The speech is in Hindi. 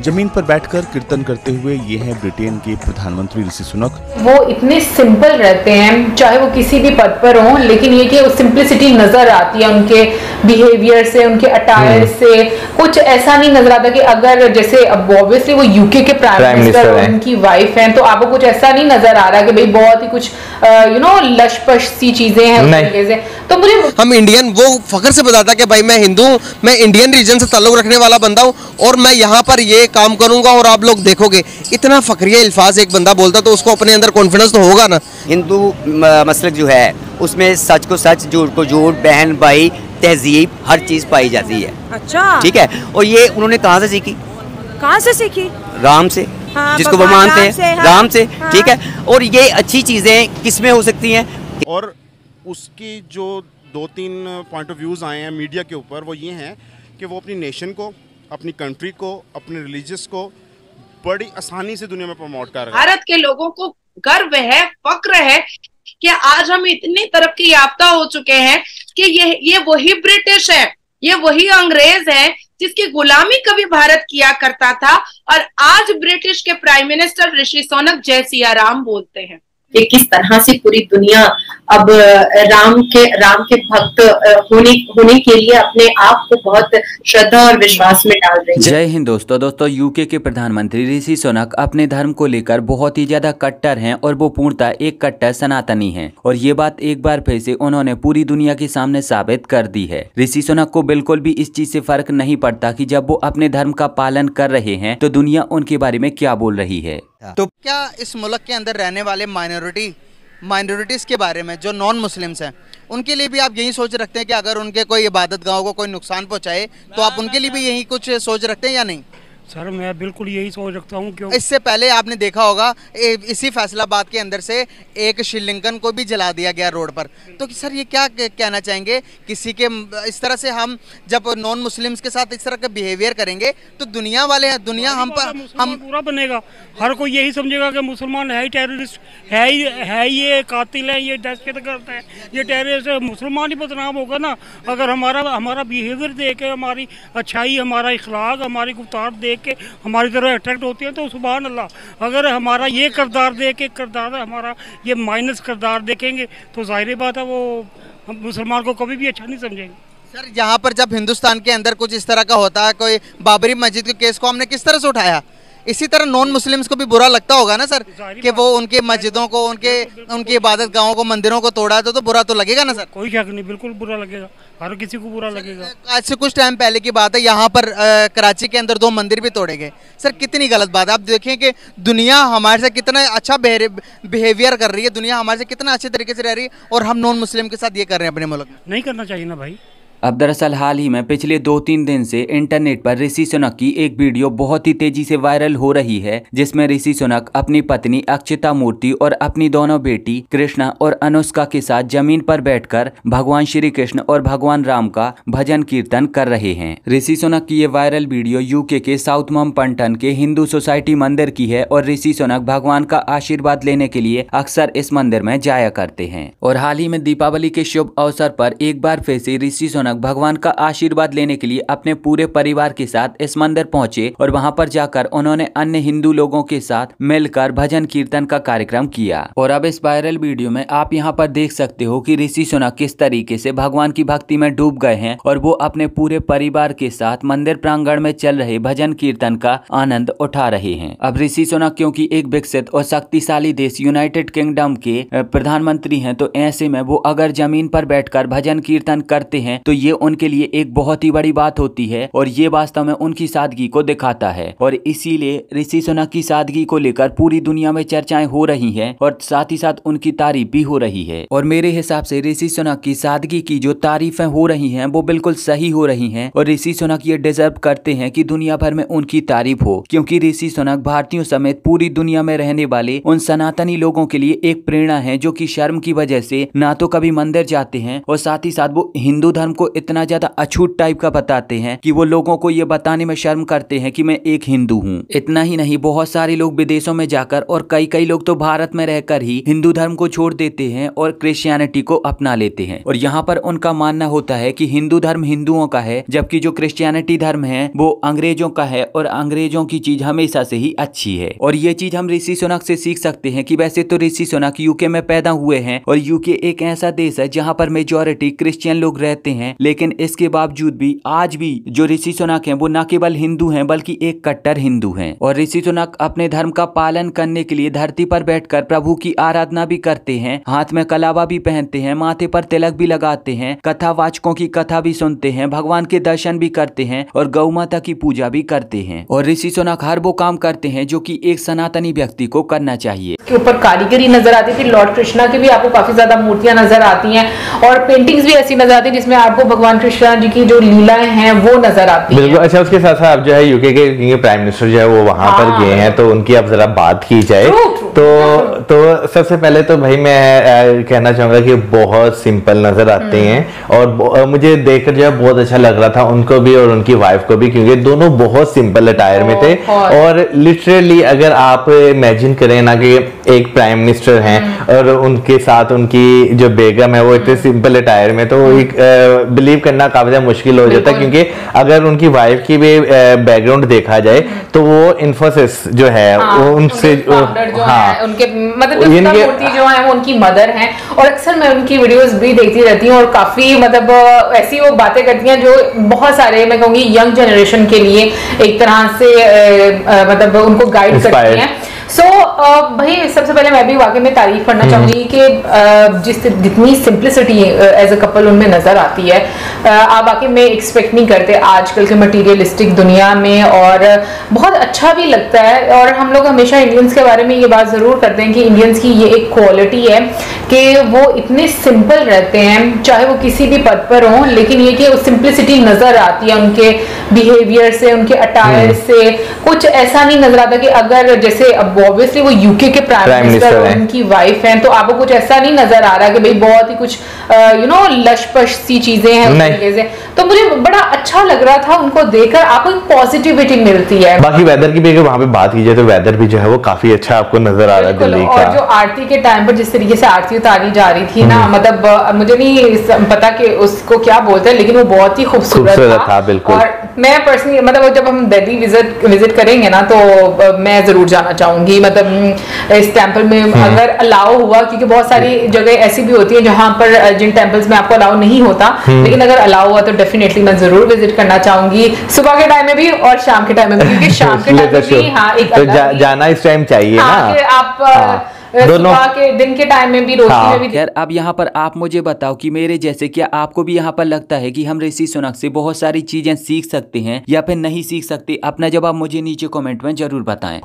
जमीन पर बैठकर कीर्तन करते हुए ये हैं ब्रिटेन के प्रधानमंत्री ऋषि सुनक। वो इतने सिंपल रहते हैं, चाहे वो किसी भी पद पर हों, लेकिन ये कि सिंपलिसिटी नजर आती है उनके बिहेवियर से, उनके अटायर से। कुछ ऐसा नहीं नजर आता कि अगर जैसे अब ऑब्वियसली वो यूके के प्राइम मिनिस्टर और उनकी वाइफ हैं, तो आपको कुछ ऐसा नहीं नजर आ रहा कि भाई बहुत ही कुछ लशपश सी चीजें हैं उस तरीके से। तो मुझे हम इंडियन, वो फख्र से बताता कि भाई मैं हिंदू हूँ, मैं इंडियन रीजन से ताल्लुक रखने वाला बंदा हूँ और मैं यहाँ पर ये काम करूंगा और आप लोग देखोगे। इतना फखरिया अल्फाज एक बंदा बोलता तो उसको अपने अंदर कॉन्फिडेंस तो होगा ना। हिंदू मसलक जो है उसमें सच को सच, झूठ को झूठ, बहन भाई, तहजीब, हर चीज पाई जाती है। अच्छा, ठीक है। और ये उन्होंने कहाँ से सीखी? कहाँ से सीखी? राम से। हाँ, जिसको वो मानते हैं राम से। हाँ। ठीक है। और ये अच्छी चीजें किस में हो सकती हैं? और उसकी जो 2-3 पॉइंट ऑफ व्यूज आए हैं मीडिया के ऊपर, वो ये हैं कि वो अपनी नेशन को, अपनी कंट्री को, अपने रिलीजियस को बड़ी आसानी से दुनिया में प्रमोट कर रहे हैं। भारत के लोगों को गर्व है, फक्र है कि आज हम इतनी तरक्की याफ्ता हो चुके हैं कि ये वही ब्रिटिश है, ये वही अंग्रेज है जिसकी गुलामी कभी भारत किया करता था, और आज ब्रिटिश के प्राइम मिनिस्टर ऋषि सुनक जय सिया राम बोलते हैं। कि किस तरह से पूरी दुनिया अब राम के भक्त होने के लिए अपने आप को बहुत श्रद्धा और विश्वास में डाल रही है। जय हिंद दोस्तों यूके के प्रधानमंत्री ऋषि सुनक अपने धर्म को लेकर बहुत ही ज्यादा कट्टर हैं और वो पूर्णतः एक कट्टर सनातनी हैं, और ये बात एक बार फिर से उन्होंने पूरी दुनिया के सामने साबित कर दी है। ऋषि सुनक को बिल्कुल भी इस चीज से फर्क नहीं पड़ता कि जब वो अपने धर्म का पालन कर रहे हैं तो दुनिया उनके बारे में क्या बोल रही है। तो क्या इस मुल्क के अंदर रहने वाले माइनॉरिटीज़ के बारे में, जो नॉन मुस्लिम्स हैं, उनके लिए भी आप यही सोच रखते हैं कि अगर उनके कोई इबादत गाहों को कोई नुकसान पहुंचाए तो आप उनके लिए भी यही कुछ सोच रखते हैं या नहीं? सर मैं बिल्कुल यही सोच रखता हूँ। क्यों? इससे पहले आपने देखा होगा इसी फैसलाबाद के अंदर से एक श्रीलंकन को भी जला दिया गया रोड पर। तो सर ये क्या कहना चाहेंगे, किसी के इस तरह से हम जब नॉन मुस्लिम्स के साथ इस तरह का बिहेवियर करेंगे तो दुनिया हम पूरा बनेगा। हर कोई यही समझेगा कि मुसलमान है ही टेररिस्ट, है ही ये कातिल है, ये दहशत करता है, ये टेररिस्ट है। मुसलमान ही बदनाम होगा ना अगर हमारा बिहेवियर देख के, हमारी अच्छाई, हमारा इखलाक, हमारी गुफ्तार देख के हमारी तरफ अट्रैक्ट होती है तो सुभान अल्लाह। अगर हमारा ये किरदार देख के, किरदार हमारा ये माइनस किरदार देखेंगे तो जाहिर बात है वो मुसलमान को कभी भी अच्छा नहीं समझेंगे। सर यहाँ पर जब हिंदुस्तान के अंदर कुछ इस तरह का होता है, कोई बाबरी मस्जिद के केस को हमने किस तरह से उठाया, इसी तरह नॉन मुस्लिम्स को भी बुरा लगता होगा ना सर कि वो उनके मस्जिदों को, उनकी इबादत गाहों को, मंदिरों को तोड़ा तो बुरा तो लगेगा ना सर? कोई शक नहीं, बिल्कुल बुरा लगेगा, हर किसी को बुरा लगेगा। आज से कुछ टाइम पहले की बात है, यहाँ पर कराची के अंदर 2 मंदिर भी तोड़े गए। सर कितनी गलत बात है। आप देखें कि दुनिया हमारे से कितना अच्छा बिहेवियर कर रही है, दुनिया हमारे से कितना अच्छे तरीके से रह रही है, और हम नॉन मुस्लिम के साथ ये कर रहे हैं अपने मुल्क में। नहीं करना चाहिए ना भाई। अब दरअसल हाल ही में पिछले 2-3 दिन से इंटरनेट पर ऋषि सुनक की एक वीडियो बहुत ही तेजी से वायरल हो रही है, जिसमें ऋषि सुनक अपनी पत्नी अक्षता मूर्ति और अपनी दोनों बेटी कृष्णा और अनुष्का के साथ जमीन पर बैठकर भगवान श्री कृष्ण और भगवान राम का भजन कीर्तन कर रहे हैं। ऋषि सुनक की ये वायरल वीडियो यूके के साउथ मम्पटन के हिंदू सोसाइटी मंदिर की है, और ऋषि सुनक भगवान का आशीर्वाद लेने के लिए अक्सर इस मंदिर में जाया करते हैं। और हाल ही में दीपावली के शुभ अवसर पर एक बार फिर से ऋषि सुनक भगवान का आशीर्वाद लेने के लिए अपने पूरे परिवार के साथ इस मंदिर पहुंचे, और वहां पर जाकर उन्होंने अन्य हिंदू लोगों के साथ मिलकर भजन कीर्तन का कार्यक्रम किया। और अब इस वायरल वीडियो में आप यहां पर देख सकते हो कि ऋषि सुनक किस तरीके से भगवान की भक्ति में डूब गए हैं, और वो अपने पूरे परिवार के साथ मंदिर प्रांगण में चल रहे भजन कीर्तन का आनंद उठा रहे हैं। अब ऋषि सुनक क्योंकि एक विकसित और शक्तिशाली देश यूनाइटेड किंगडम के प्रधानमंत्री हैं, तो ऐसे में वो अगर जमीन पर बैठकर भजन कीर्तन करते हैं तो ये उनके लिए एक बहुत ही बड़ी बात होती है, और ये वास्तव में उनकी सादगी को दिखाता है। और इसीलिए ऋषि सुनक की सादगी को लेकर पूरी दुनिया में चर्चाएं हो रही हैं, और साथ ही साथ उनकी तारीफ भी हो रही है। और मेरे हिसाब से ऋषि सुनक की सादगी की जो तारीफें हो रही हैं वो बिल्कुल सही हो रही हैं, और ऋषि सुनक ये डिजर्व करते हैं कि दुनिया भर में उनकी तारीफ हो, क्योंकि ऋषि सुनक भारतीयों समेत पूरी दुनिया में रहने वाले उन सनातनी लोगों के लिए एक प्रेरणा है, जो कि शर्म की वजह से ना तो कभी मंदिर जाते हैं, और साथ ही साथ वो हिंदू धर्म को इतना ज्यादा अछूत टाइप का बताते हैं कि वो लोगों को ये बताने में शर्म करते हैं कि मैं एक हिंदू हूँ। इतना ही नहीं, बहुत सारे लोग विदेशों में जाकर और कई लोग तो भारत में रहकर ही हिंदू धर्म को छोड़ देते हैं और क्रिश्चियनिटी को अपना लेते हैं। और यहाँ पर उनका मानना होता है कि हिंदू धर्म हिंदुओं का है, जबकि जो क्रिश्चियनिटी धर्म है वो अंग्रेजों का है और अंग्रेजों की चीज हमेशा से ही अच्छी है। और ये चीज हम ऋषि सुनक से सीख सकते हैं कि वैसे तो ऋषि सुनक यूके में पैदा हुए हैं और यूके एक ऐसा देश है जहाँ पर मेजॉरिटी क्रिश्चियन लोग रहते हैं, लेकिन इसके बावजूद भी आज भी जो ऋषि सुनक हैं वो न केवल हिंदू हैं बल्कि एक कट्टर हिंदू हैं। और ऋषि सुनक अपने धर्म का पालन करने के लिए धरती पर बैठकर प्रभु की आराधना भी करते हैं, हाथ में कलावा भी पहनते हैं, माथे पर तिलक भी लगाते हैं, कथावाचकों की कथा भी सुनते हैं, भगवान के दर्शन भी करते हैं और गौ माता की पूजा भी करते हैं। और ऋषि सुनक हर वो काम करते हैं जो कि एक सनातनी व्यक्ति को करना चाहिए। के ऊपर कारीगरी नजर आती थी, लॉर्ड कृष्णा की भी आपको काफी ज्यादा मूर्तियां नजर आती हैं और पेंटिंग्स भी ऐसी नजर आती है जिसमें आपको भगवान कृष्णा जी की जो लीलाएं हैं वो नजर आती हैं। बिल्कुल। अच्छा, उसके साथ साथ आप जो है यूके के प्राइम मिनिस्टर जो है वो वहां पर गए हैं, तो उनकी अब जरा बात की जाए। तो सबसे पहले तो भाई मैं कहना चाहूंगा कि बहुत सिंपल नजर आते हैं और मुझे देखकर जो है बहुत अच्छा लग रहा था उनको भी और उनकी वाइफ को भी, क्योंकि दोनों बहुत सिंपल अटायर में थे। और लिटरली अगर आप इमेजिन करें ना कि एक प्राइम मिनिस्टर हैं और उनके साथ उनकी जो बेगम है वो इतने सिंपल अटायर में, तो एक बिलीव करना काफी ज्यादा मुश्किल हो जाता है। क्योंकि अगर उनकी वाइफ की भी बैकग्राउंड देखा जाए तो वो इन्फोसिस जो है वो उनसे उनके मतलब मूर्ति जो है वो उनकी मदर हैं और अक्सर मैं उनकी वीडियोस भी देखती रहती हूँ और काफी मतलब ऐसी वो बातें करती हैं जो बहुत सारे मैं कहूँगी यंग जनरेशन के लिए एक तरह से मतलब उनको गाइड करती हैं। भाई सबसे पहले मैं भी वाकई में तारीफ करना चाहूंगी कि जितनी सिंप्लिसिटी एज अ कपल उनमें नजर आती है, आप वाकई में एक्सपेक्ट नहीं करते आजकल के मटीरियलिस्टिक दुनिया में, और बहुत अच्छा भी लगता है। और हम लोग हमेशा इंडियंस के बारे में ये बात जरूर करते हैं कि इंडियंस की ये एक क्वालिटी है कि वो इतने सिंपल रहते हैं, चाहे वो किसी भी पद पर हों, लेकिन ये कि सिंप्लिसिटी नजर आती है उनके बिहेवियर से, उनके अटायर से। कुछ ऐसा नहीं नजर आता कि अगर जैसे अब ऑब्वियसली वो यूके के प्राइम मिनिस्टर और उनकी वाइफ हैं, तो आपको कुछ ऐसा नहीं नजर आ रहा कि भाई बहुत ही कुछ लश-पश सी चीजें हैं उस तरीके से। तो मुझे बड़ा अच्छा लग रहा था उनको देखकर, आपको एक पॉजिटिविटी मिलती है। बाकी वेदर की भी अगर वहां पे बात की जाए तो वेदर भी जो है वो काफी अच्छा आपको नजर आ रहा है दिल्ली का। और जो आरती के टाइम पर जिस तरीके से आरती उतारी जा रही थी ना, मतलब मुझे नहीं पता कि उसको क्या बोलते हैं, लेकिन वो बहुत ही खूबसूरत था। बिल्कुल। और मैं पर्सनली मतलब जब हम दिल्ली विजिट करेंगे ना तो मैं जरूर जाना चाहूंगी, मतलब इस टेम्पल में अगर अलाउ हुआ, क्योंकि बहुत सारी जगह ऐसी भी होती है जहां पर जिन टेम्पल्स में आपको अलाउ नहीं होता, लेकिन अगर अलाउ हुआ तो डेफिनेटली मैं जरूर विजिट करना चाहूंगी, सुबह के टाइम में भी और शाम के टाइम में भी, क्योंकि शाम के टाइम में भी एक जाना इस टाइम चाहिए ना, आप दोनों के दिन के टाइम में भी रोशनी में भी। यार अब यहाँ पर आप मुझे बताओ कि मेरे जैसे क्या आपको भी यहाँ पर लगता है कि हम ऋषि सुनक से बहुत सारी चीजें सीख सकते हैं या फिर नहीं सीख सकते? अपना जवाब मुझे नीचे कमेंट में जरूर बताएं।